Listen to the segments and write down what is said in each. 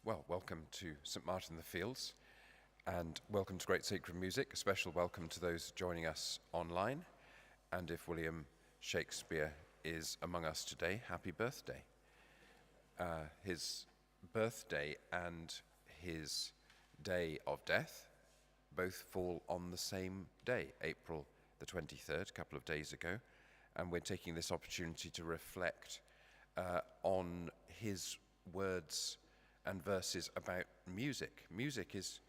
Well, welcome to St. Martin in the Fields, and welcome to Great Sacred Music. A special welcome to those joining us online. And if William Shakespeare is among us today, happy birthday. His birthday and his day of death both fall on the same day, April the 23rd, a couple of days ago. And we're taking this opportunity to reflect on his words and verses about music. Music is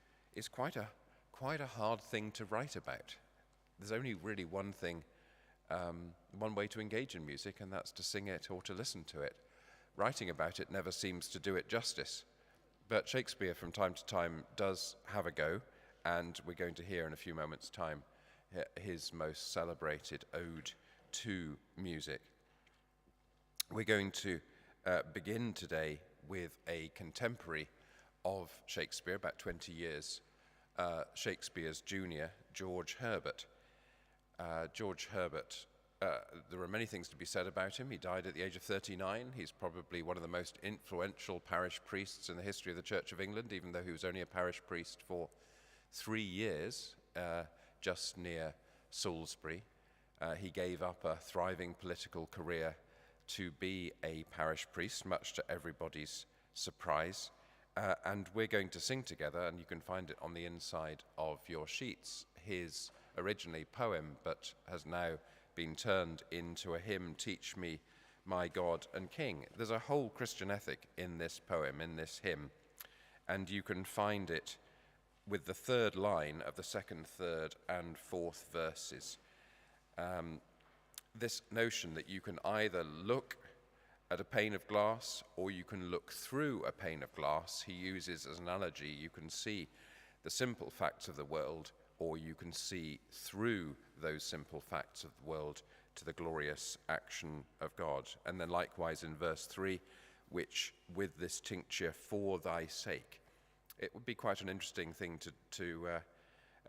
quite a hard thing to write about. There's only really one way to engage in music, and that's to sing it or to listen to it. Writing about it never seems to do it justice. But Shakespeare from time to time does have a go, and we're going to hear in a few moments' time his most celebrated ode to music. We're going to begin today with a contemporary of Shakespeare, about 20 years, Shakespeare's junior, George Herbert. George Herbert, there are many things to be said about him. He died at the age of 39. He's probably one of the most influential parish priests in the history of the Church of England, even though he was only a parish priest for 3 years, just near Salisbury. He gave up a thriving political career to be a parish priest, much to everybody's surprise. And we're going to sing together, and you can find it on the inside of your sheets, his originally poem, but has now been turned into a hymn, Teach Me, My God and King. There's a whole Christian ethic in this poem, in this hymn, and you can find it with the third line of the second, third, and fourth verses. This notion that you can either look at a pane of glass or you can look through a pane of glass, he uses as an analogy. You can see the simple facts of the world, or you can see through those simple facts of the world to the glorious action of God. And then likewise in verse 3, which with this tincture for thy sake. It would be quite an interesting thing to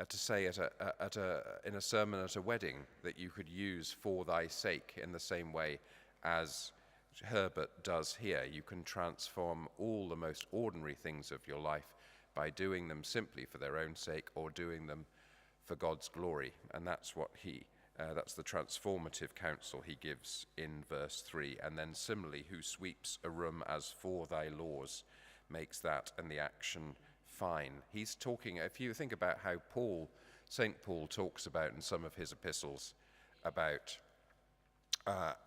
say in a sermon at a wedding, that you could use for thy sake in the same way as Herbert does here. You can transform all the most ordinary things of your life by doing them simply for their own sake or doing them for God's glory. And that's what that's the transformative counsel he gives in verse 3. And then similarly, who sweeps a room as for thy laws, makes that and the action fine. He's talking, if you think about how St. Paul talks about in some of his epistles about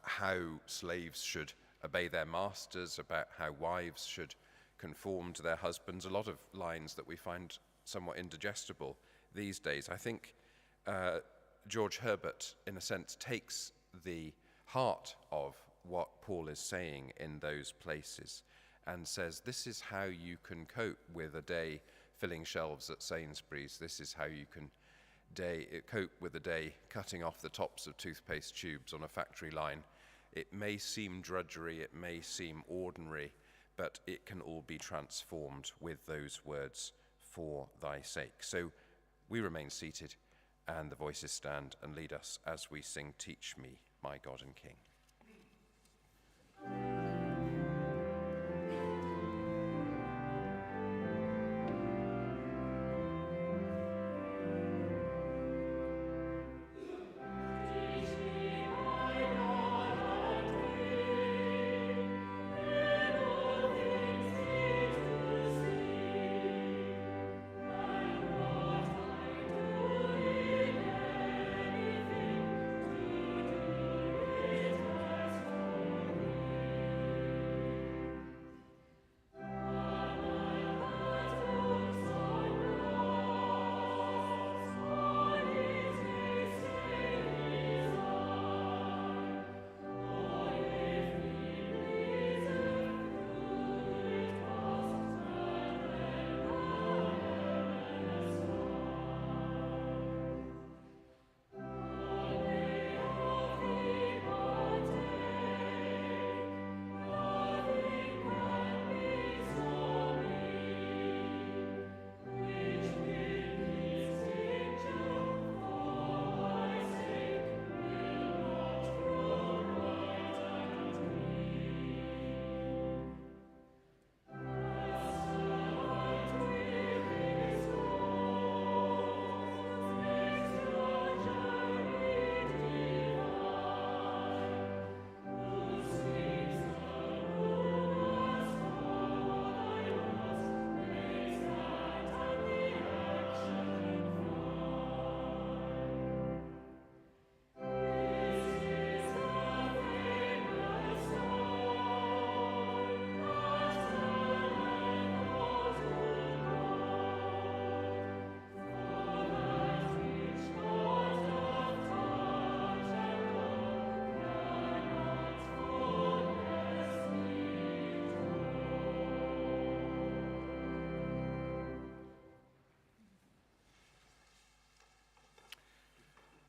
how slaves should obey their masters, about how wives should conform to their husbands, a lot of lines that we find somewhat indigestible these days. I think George Herbert, in a sense, takes the heart of what Paul is saying in those places and says, this is how you can cope with a day filling shelves at Sainsbury's. This is how you can cope with a day cutting off the tops of toothpaste tubes on a factory line. It may seem drudgery, it may seem ordinary, but it can all be transformed with those words, for thy sake. So we remain seated, and the voices stand and lead us as we sing, Teach Me, My God and King.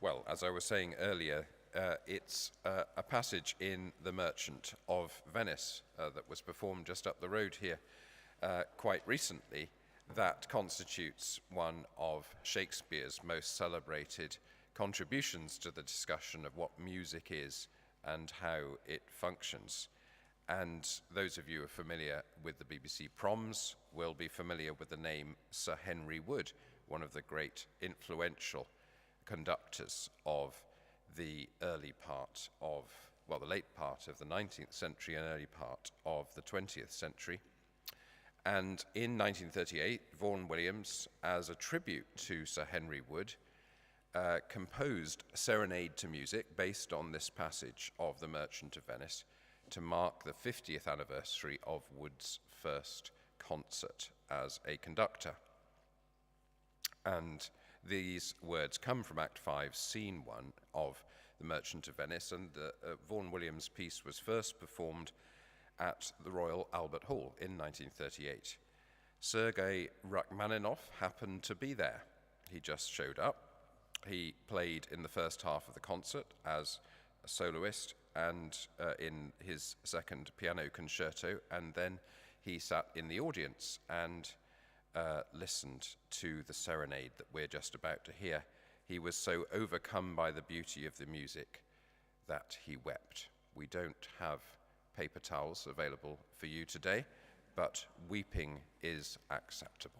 well, as I was saying earlier, it's a passage in The Merchant of Venice that was performed just up the road here quite recently that constitutes one of Shakespeare's most celebrated contributions to the discussion of what music is and how it functions. And those of you who are familiar with the BBC Proms will be familiar with the name Sir Henry Wood, one of the great influential conductors of the early part of, well, the late part of the 19th century and early part of the 20th century. And in 1938, Vaughan Williams, as a tribute to Sir Henry Wood, composed a serenade to music based on this passage of The Merchant of Venice to mark the 50th anniversary of Wood's first concert as a conductor. And these words come from Act 5, Scene 1 of The Merchant of Venice, and Vaughan Williams' piece was first performed at the Royal Albert Hall in 1938. Sergei Rachmaninoff happened to be there. He just showed up. He played in the first half of the concert as a soloist and in his second piano concerto, and then he sat in the audience and listened to the serenade that we're just about to hear. He was so overcome by the beauty of the music that he wept. We don't have paper towels available for you today, but weeping is acceptable.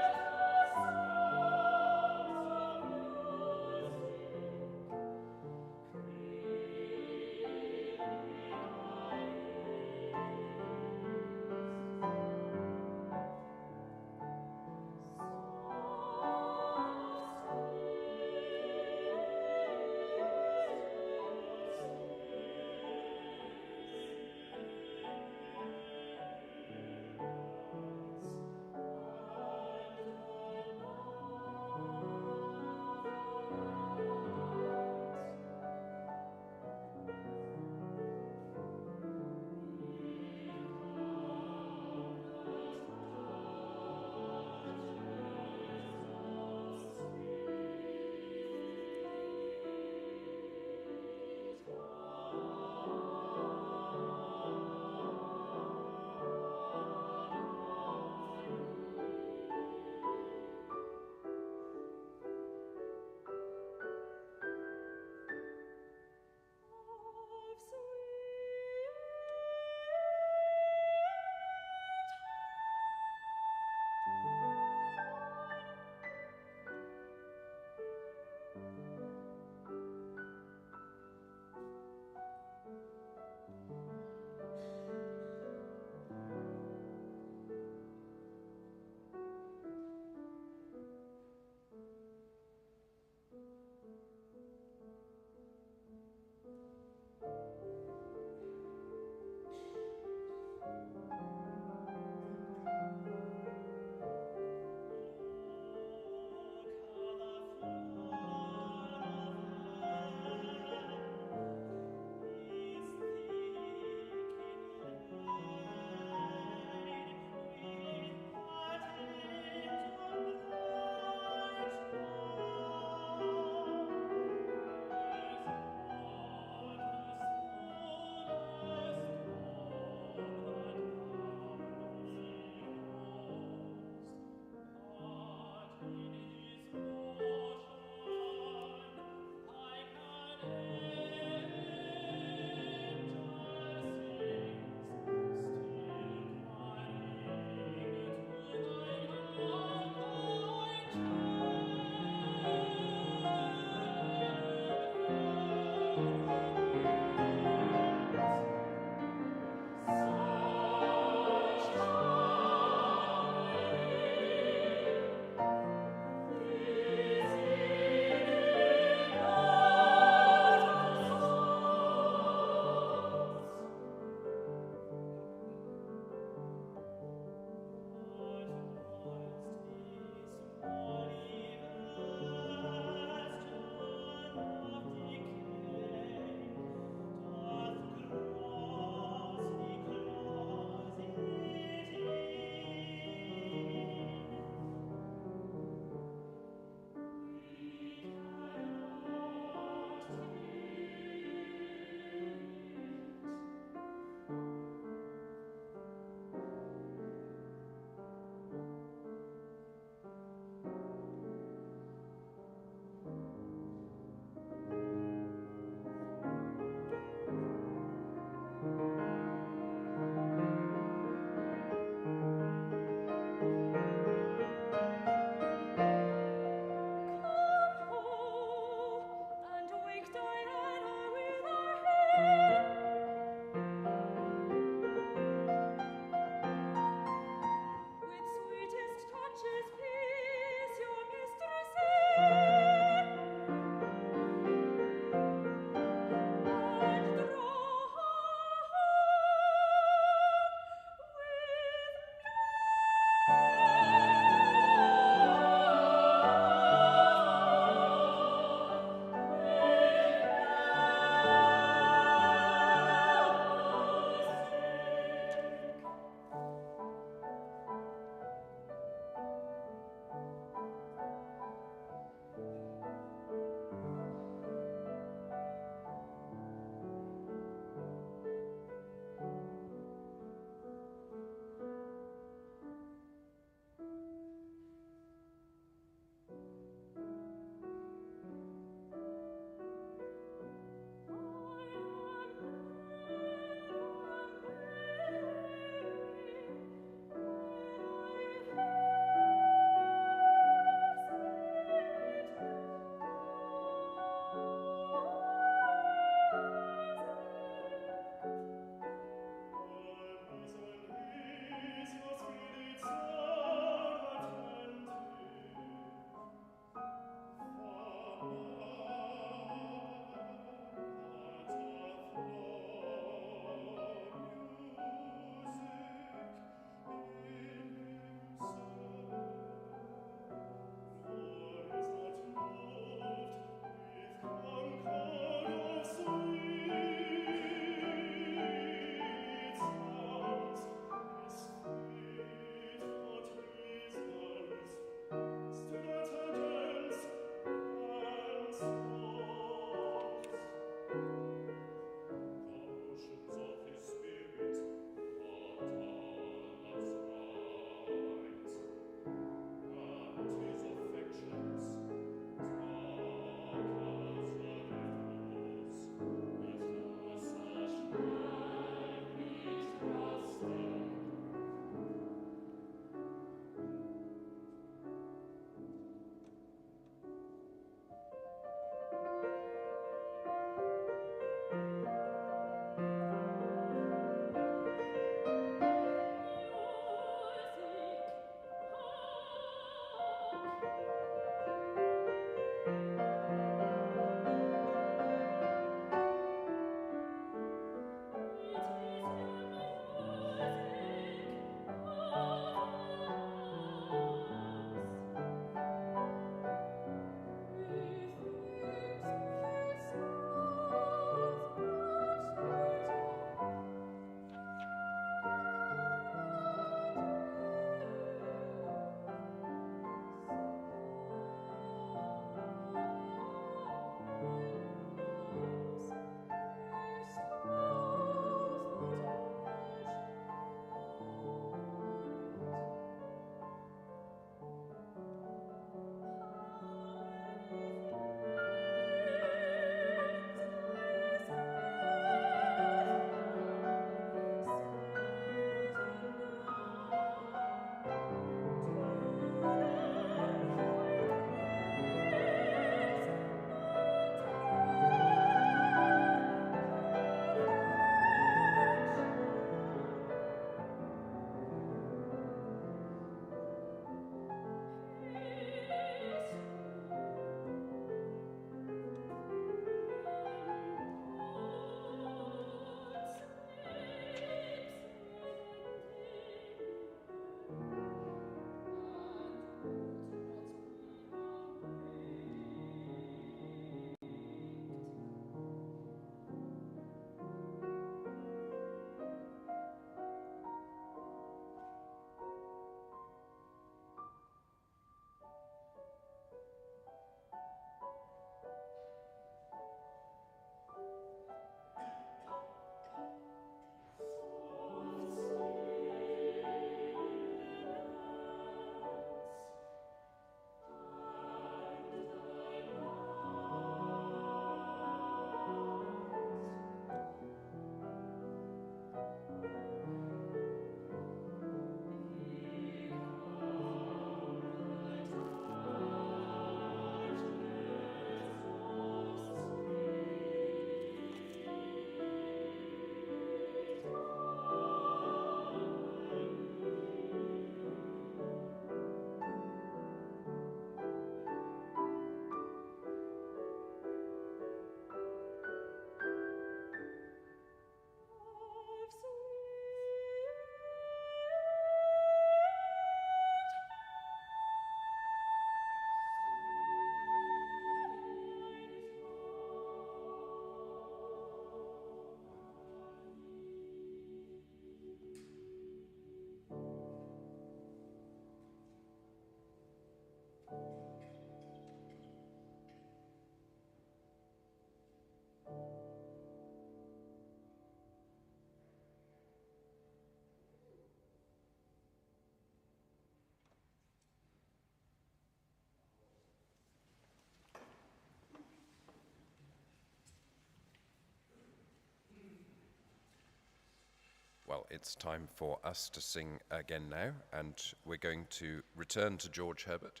Well, it's time for us to sing again now, and we're going to return to George Herbert.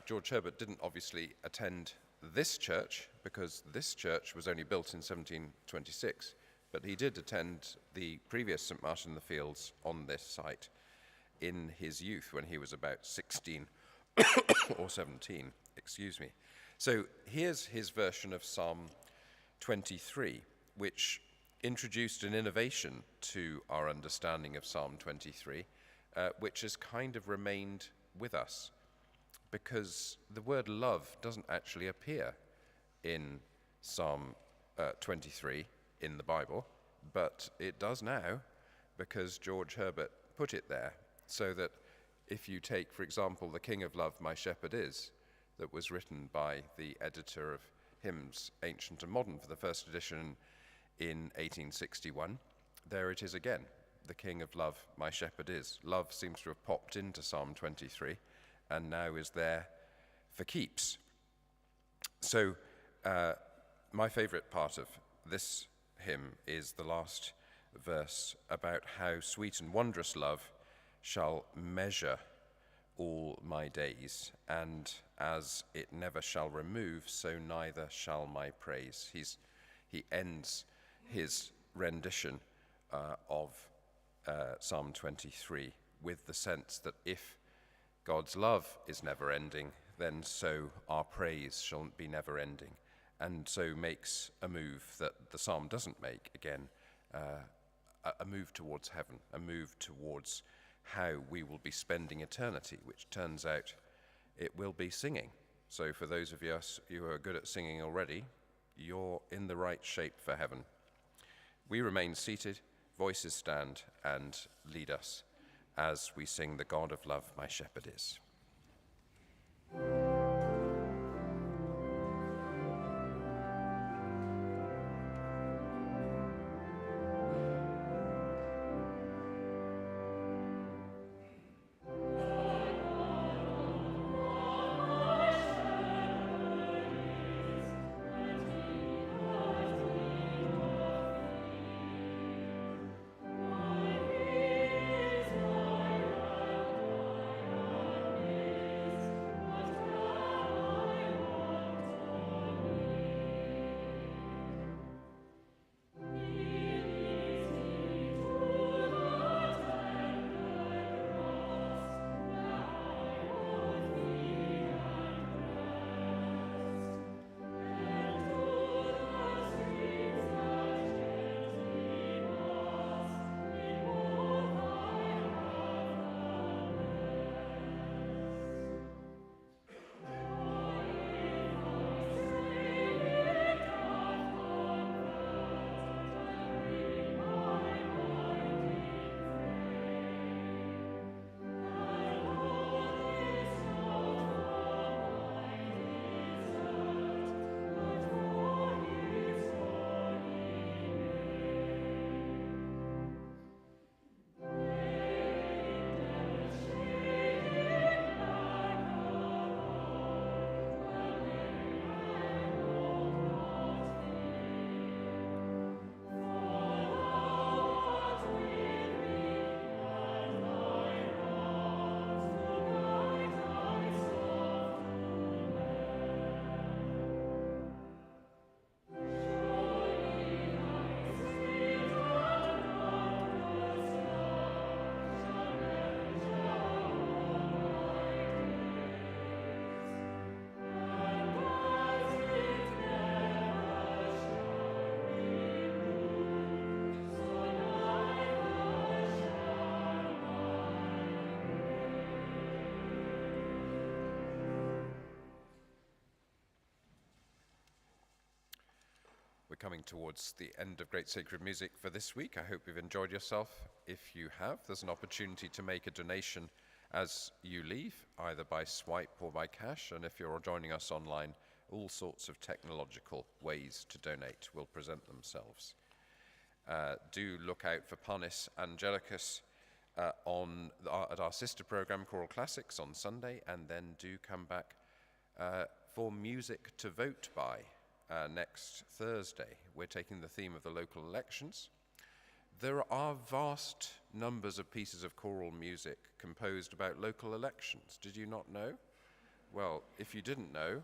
George Herbert didn't obviously attend this church, because this church was only built in 1726, but he did attend the previous St. Martin in the Fields on this site in his youth when he was about 16 or 17, excuse me. So here's his version of Psalm 23, which introduced an innovation to our understanding of Psalm 23, which has kind of remained with us, because the word love doesn't actually appear in Psalm 23 in the Bible, but it does now, because George Herbert put it there, so that if you take, for example, The King of Love, My Shepherd Is, that was written by the editor of Hymns, Ancient and Modern, for the first edition in 1861, there it is again, The King of Love, My Shepherd Is. Love seems to have popped into Psalm 23 and now is there for keeps. So my favorite part of this hymn is the last verse about how sweet and wondrous love shall measure all my days, and as it never shall remove, so neither shall my praise. He ends his rendition of Psalm 23 with the sense that if God's love is never ending, then so our praise shall be never ending, and so makes a move that the psalm doesn't make, again, a move towards heaven, a move towards how we will be spending eternity, which turns out it will be singing. So for those of us who are good at singing already, you're in the right shape for heaven. We remain seated, voices stand, and lead us as we sing The God of Love, My Shepherd Is. We're coming towards the end of Great Sacred Music for this week. I hope you've enjoyed yourself. If you have, there's an opportunity to make a donation as you leave, either by swipe or by cash. And if you're joining us online, all sorts of technological ways to donate will present themselves. Do look out for Panis Angelicus at our sister program, Choral Classics, on Sunday, and then do come back for Music to Vote By next Thursday. We're taking the theme of the local elections. there are vast numbers of pieces of choral music composed about local elections. Did you not know? Well, if you didn't know,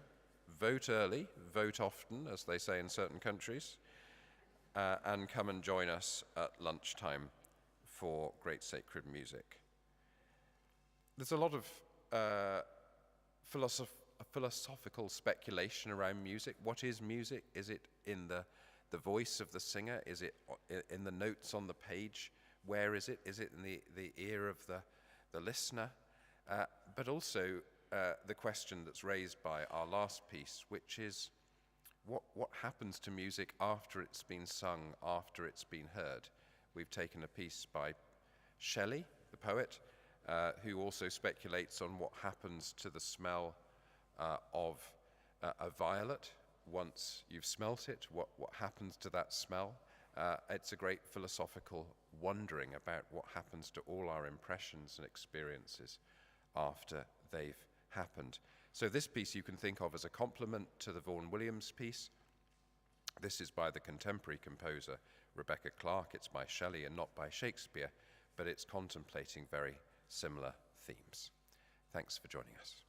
vote early, vote often, as they say in certain countries, and come and join us at lunchtime for Great Sacred Music. There's a lot of philosophical speculation around music. What is music? Is it in the voice of the singer? Is it in the notes on the page? Where is it? Is it in the ear of the listener? But also the question that's raised by our last piece, which is what happens to music after it's been sung, after it's been heard? We've taken a piece by Shelley, the poet, who also speculates on what happens to the smell of a violet once you've smelt it, what happens to that smell. It's a great philosophical wondering about what happens to all our impressions and experiences after they've happened. So this piece you can think of as a complement to the Vaughan Williams piece. This is by the contemporary composer Rebecca Clark. It's by Shelley and not by Shakespeare, but it's contemplating very similar themes. Thanks for joining us.